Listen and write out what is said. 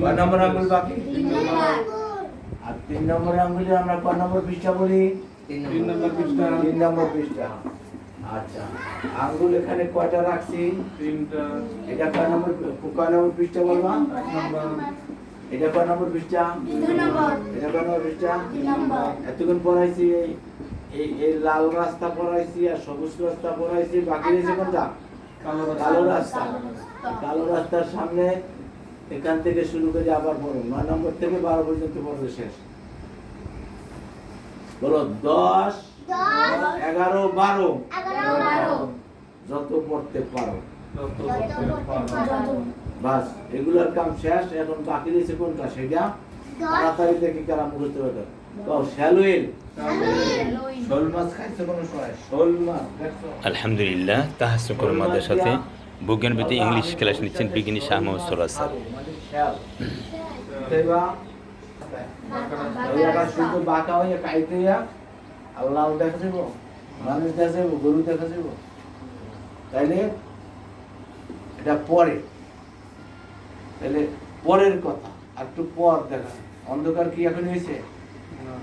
কয় নম্বর আঙ্গুল বাকি? 3 নম্বর। আর 3 নম্বর আঙ্গুলে আমরা কয় নম্বর পৃষ্ঠা বলি? 3 নম্বর পৃষ্ঠা। 3 নম্বর পৃষ্ঠা। আচ্ছা, আঙ্গুল এখানে কয়টা রাখছি? 3টা। এটা কয় নম্বর পৃষ্ঠা বলবা? 1 নম্বর। এটা কয় নম্বর পৃষ্ঠা? 2 নম্বর। এটা কয় নম্বর পৃষ্ঠা? 3 নম্বর। এতক্ষণ পড়াইছি এই লাল রাস্তা পড়াইছি আর সবুজ রাস্তা পড়াইছি, বাকি রয়েছে কোনটা? কালো রাস্তা। কালো রাস্তার সামনে এখান থেকে শুরু করে আবার পড়ো, 9 নম্বর থেকে 12 পর্যন্ত পড়বে শেষ। বলো 10 11 12 যত পড়তে পারো। বাস, এগুলোর কাম শেষ। এখন বাকি রয়েছে কোনটা? সেটা তাড়াতাড়ি দেখি কারা মুখস্থ করে। তো শ্যালুইল, শোল মাছ খাইছো কোনো সময়? শোল মাছ দেখছো? আলহামদুলিল্লাহ, তাহাসুকুর মাদ্রাসাতে বৈজ্ঞানভিত্তিক ইংলিশ ক্লাস নিচ্ছেন বিজ্ঞানী শাহ মোহাম্মদ সরাজ স্যার। মানে শ্যাল। তাইবা ওইটা শুধু বাঁকা হয়ে কাইতে আল্লাহ দেখা যাব, মানুষ দেখা যাব, গরু দেখা যাব। তাইলে এটা পরে, তাইলে পরের কথা। আর একটু পর দেখা। অন্ধকার কি এখন হয়েছে? না।